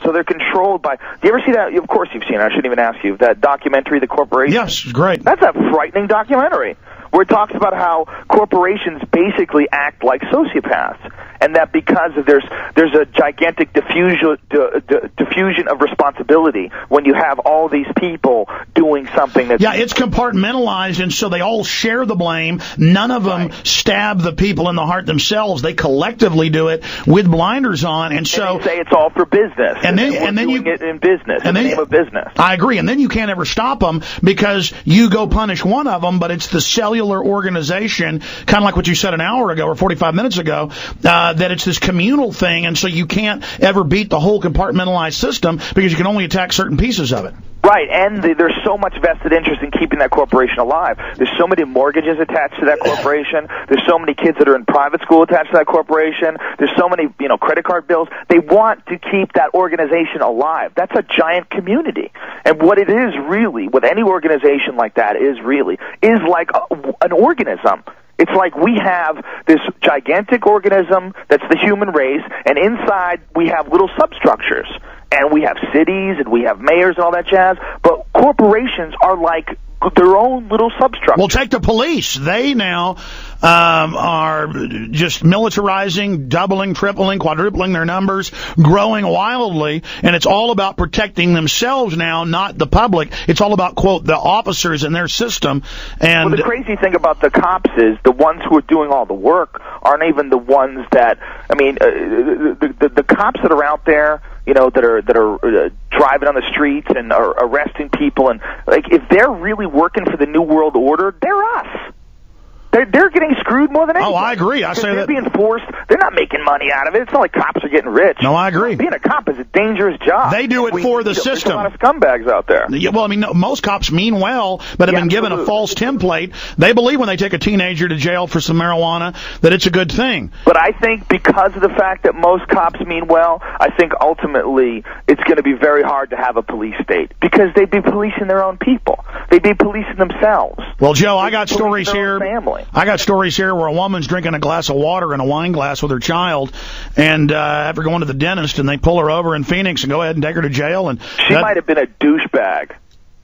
So they're controlled by... Do you ever see that? Of course you've seen it. I shouldn't even ask you. That documentary, The Corporation? Yes, great. That's a frightening documentary where it talks about how corporations basically act like sociopaths, and that because of there's a gigantic diffusion of responsibility when you have all these people doing something that's... Yeah, it's compartmentalized, and so they all share the blame. None of them stab the people in the heart themselves. They collectively do it with blinders on, and so... And they say it's all for business. And then you... it in business, in the name of business. I agree, and then you can't ever stop them because you go punish one of them, but it's the cellular organization, kind of like what you said an hour ago or 45 minutes ago, that it's this communal thing, and so you can't ever beat the whole compartmentalized system because you can only attack certain pieces of it. Right, and there's so much vested interest in keeping that corporation alive. There's so many mortgages attached to that corporation. There's so many kids that are in private school attached to that corporation. There's so many, credit card bills. They want to keep that organization alive. That's a giant community. And what it is really, with any organization like that, is like an organism. It's like we have this gigantic organism that's the human race, and inside we have little substructures. And we have cities, and we have mayors and all that jazz, but corporations are like their own little substructure. Well, take the police. They now are just militarizing, doubling, tripling, quadrupling their numbers, growing wildly, and it's all about protecting themselves now, not the public. It's all about, quote, the officers and their system. And well, the crazy thing about the cops is the ones who are doing all the work aren't even the ones that, the cops that are out there, that are driving on the streets and are arresting people, and if they're really working for the New World Order, they're us. They're getting screwed more than anything. Oh, I agree. I say they're that. Being forced. They're not making money out of it. It's not like cops are getting rich. No, I agree. Being a cop is a dangerous job. They do it for the system. There's a lot of scumbags out there. Yeah, well, most cops mean well, but have been given a false template. They believe when they take a teenager to jail for some marijuana that it's a good thing. But I think because of the fact that most cops mean well, I think ultimately it's going to be very hard to have a police state because they'd be policing their own people. They'd be policing themselves. Well, Joe, I got stories here. Family. I got stories here where a woman's drinking a glass of water in a wine glass with her child, and after going to the dentist, and they pull her over in Phoenix and go ahead and take her to jail. And she might have been a douchebag.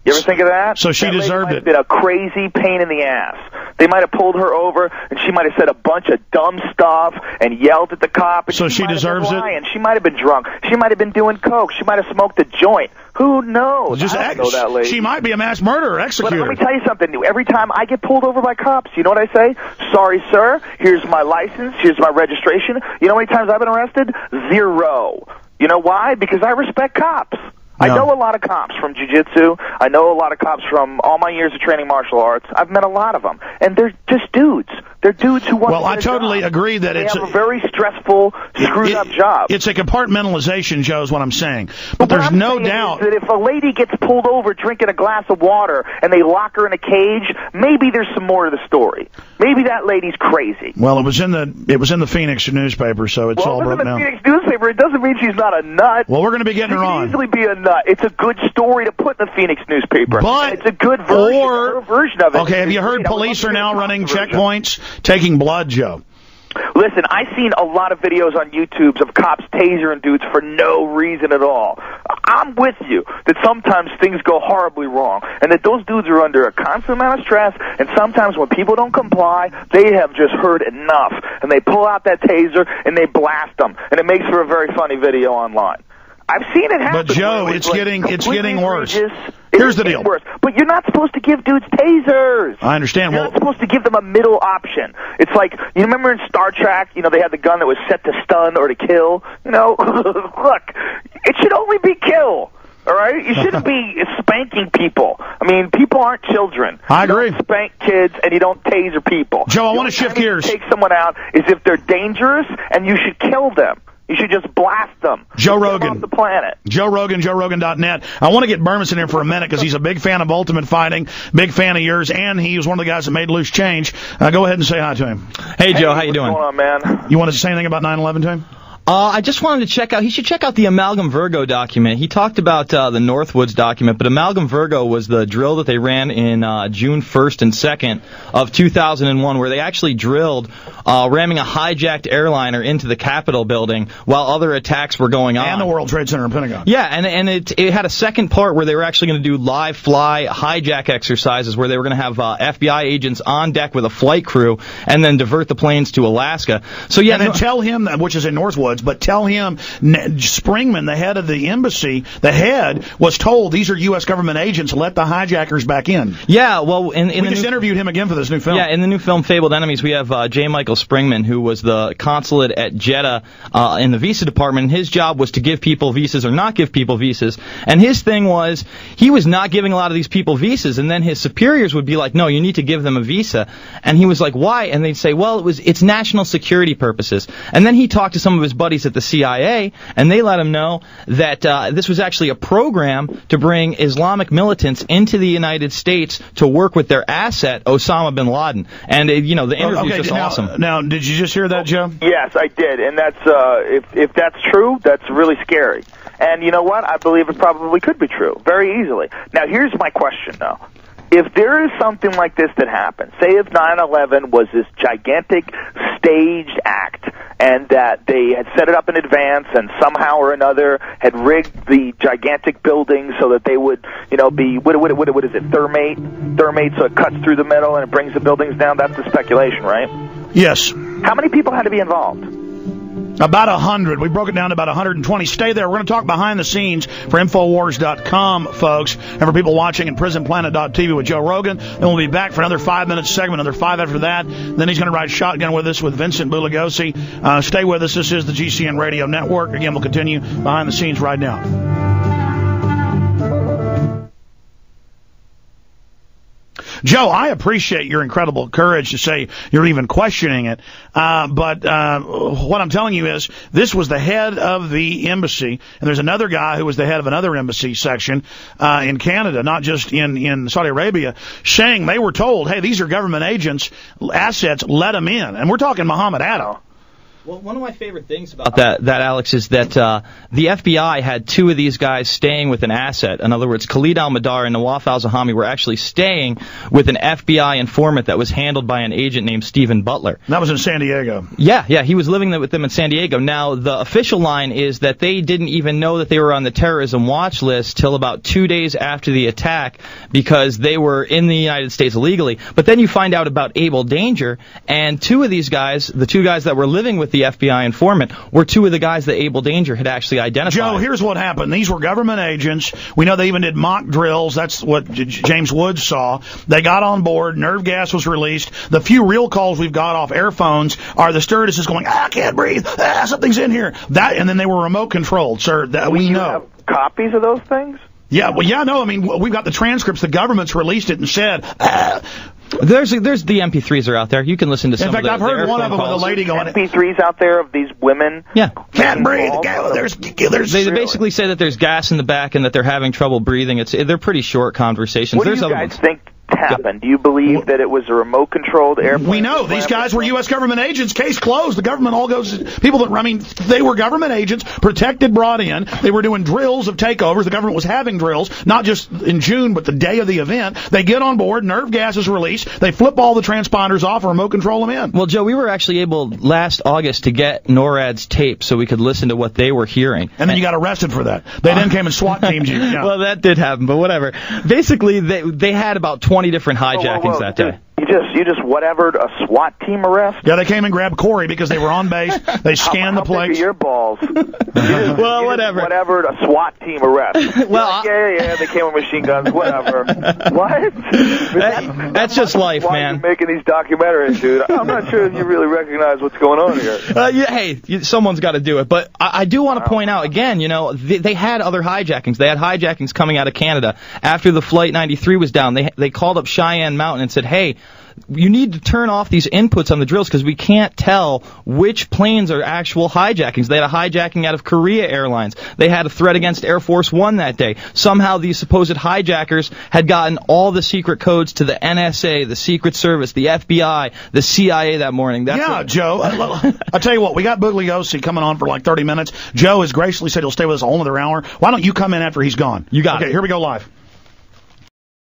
You ever think of that? So she deserved it. Might have been a crazy pain in the ass. They might have pulled her over, and she might have said a bunch of dumb stuff and yelled at the cop. And so she deserves it? She might have been drunk. She might have been doing coke. She might have smoked a joint. Who knows? I don't know that lady. She might be a mass murderer, executor. But let me tell you something. Every time I get pulled over by cops, you know what I say? Sorry, sir. Here's my license. Here's my registration. You know how many times I've been arrested? 0. You know why? Because I respect cops. I know a lot of cops from jiu-jitsu. I know a lot of cops from all my years of training martial arts. I've met a lot of them. And they're just dudes. They're dudes who want to Well, I totally agree that they have a very stressful, screwed-up job. It's a compartmentalization, Joe, is what I'm saying. But there's no doubt that if a lady gets pulled over drinking a glass of water and they lock her in a cage, maybe there's some more to the story. Maybe that lady's crazy. Well, it was in the Phoenix newspaper, so it's all broken down. Well, in the Phoenix newspaper, it doesn't mean she's not a nut. Well, we're going to be getting her on. She could easily be a nut. It's a good story to put in the Phoenix newspaper. But it's a good version of it. Okay, have you heard police are now running checkpoints, taking blood, Joe? Listen, I've seen a lot of videos on YouTube of cops tasering dudes for no reason at all. I'm with you that sometimes things go horribly wrong, and that those dudes are under a constant amount of stress, and sometimes when people don't comply, they have just heard enough, and they pull out that taser, and they blast them, and it makes for a very funny video online. I've seen it happen. But Joe, it's getting worse. Here's the deal. Worse. But you're not supposed to give dudes tasers. I understand. You're not supposed to give them a middle option. It's like, you remember in Star Trek, they had the gun that was set to stun or to kill? Look, it should only be kill. All right? You shouldn't be spanking people. I mean, people aren't children. I agree. You don't spank kids and you don't taser people. Joe, I want to shift gears. Take someone out is if they're dangerous, and you should kill them. You should just blast them. Joe Rogan. Off the planet. Joe Rogan, JoeRogan.net. I want to get Burmison in for a minute because he's a big fan of Ultimate Fighting, big fan of yours, and he was one of the guys that made Loose Change. Go ahead and say hi to him. Hey, Joe. How you doing? What's going on, man? You want to say anything about 9/11 to him? I just wanted to check out, he should check out the Amalgam Virgo document. He talked about the Northwoods document, but Amalgam Virgo was the drill that they ran in June 1st and 2nd of 2001, where they actually drilled ramming a hijacked airliner into the Capitol building while other attacks were going on. And the World Trade Center and Pentagon. Yeah, and it had a second part where they were actually going to do live fly hijack exercises where they were going to have FBI agents on deck with a flight crew and then divert the planes to Alaska. So yeah, and then tell him, which is in Northwoods, but tell him Springman, the head of the embassy, the head was told these are U.S. government agents. Let the hijackers back in. Yeah, well, we just interviewed him again for this new film. Yeah, in the new film Fabled Enemies, we have J. Michael Springman, who was the consulate at Jeddah in the visa department. And his job was to give people visas or not give people visas. And his thing was he was not giving a lot of these people visas, and then his superiors would be like, "No, you need to give them a visa." And he was like, "Why?" And they'd say, "Well, it's national security purposes." And then he talked to some of his buddies at the CIA, and they let him know that this was actually a program to bring Islamic militants into the United States to work with their asset, Osama bin Laden. And the interview's just awesome. Now, did you just hear that, Joe? Yes, I did, and that's if that's true, that's really scary. And you know what? I believe it probably could be true very easily. Now, here's my question, though. If there is something like this that happens, say if 9/11 was this gigantic staged act and that they had set it up in advance and somehow or another had rigged the gigantic building so that they would, be, what is it, thermate, so it cuts through the middle and it brings the buildings down, that's the speculation, right? Yes. How many people had to be involved? About 100. We broke it down to about 120. Stay there. We're going to talk behind the scenes for Infowars.com, folks, and for people watching at PrisonPlanet.tv with Joe Rogan. Then we'll be back for another 5-minute segment, another 5 after that. Then he's going to ride shotgun with us with Vincent Bugliosi. Stay with us. This is the GCN Radio Network. Again, we'll continue behind the scenes right now. Joe, I appreciate your incredible courage to say you're even questioning it. But what I'm telling you is this was the head of the embassy, and there's another guy who was the head of another embassy section in Canada, not just in Saudi Arabia, saying they were told, hey, these are government agents, assets, let them in. And we're talking Muhammad Atta. Well, one of my favorite things about that Alex, is that the FBI had two of these guys staying with an asset. In other words, Khalid al-Mihdhar and Nawaf al-Zahami were actually staying with an FBI informant that was handled by an agent named Stephen Butler. And that was in San Diego. Yeah, he was living with them in San Diego. Now, the official line is that they didn't even know that they were on the terrorism watch list till about 2 days after the attack because they were in the United States illegally. But then you find out about Able Danger, and two of these guys, the two guys that were living with the FBI informant, were two of the guys that Able Danger had actually identified. Joe, here's what happened. These were government agents. We know they even did mock drills. That's what James Woods saw. They got on board. Nerve gas was released. The few real calls we've got off airphones are the stewardesses going, I can't breathe. Something's in here. And then they were remote controlled, sir. We know. Have copies of those things? Yeah, I mean, we've got the transcripts. The government's released it and said, There's the MP3s are out there. You can listen to some of the In fact, I've heard one of them with a lady going, MP3s out there of these women. Yeah. Can't breathe. They basically say that there's gas in the back and that they're having trouble breathing. They're pretty short conversations. What do you guys think happened? Do you believe that it was a remote-controlled airplane? We know. These guys were U.S. government agents. Case closed. The government all goes... they were government agents, protected, brought in. They were doing drills of takeovers. The government was having drills, not just in June, but the day of the event. They get on board. Nerve gas is released. They flip all the transponders off and remote control them in. Well, Joe, we were actually able last August to get NORAD's tape so we could listen to what they were hearing. And then you got arrested for that. They then came and SWAT teamed you. Yeah. Well, that did happen, but whatever. Basically, they had about 20 different hijackings that day. You just whatevered a SWAT team arrest? Yeah, they came and grabbed Corey because they were on base. They scanned the place. How big are your balls? Well, whatever. Whatevered a SWAT team arrest. Well, yeah, they came with machine guns, whatever. What? That's just life, Why man. Are you making these documentaries, dude? I'm not sure if you really recognize what's going on here. Someone's got to do it. But I do want to point out, again, they had other hijackings. They had hijackings coming out of Canada. After the Flight 93 was down, they called up Cheyenne Mountain and said, hey, you need to turn off these inputs on the drills because we can't tell which planes are actual hijackings. They had a hijacking out of Korea Airlines. They had a threat against Air Force One that day. Somehow these supposed hijackers had gotten all the secret codes to the NSA, the Secret Service, the FBI, the CIA that morning. Joe, I'll tell you what, we got Bugliosi coming on for like 30 minutes. Joe has graciously said he'll stay with us a whole other hour. Why don't you come in after he's gone? You got it. Okay, here we go live.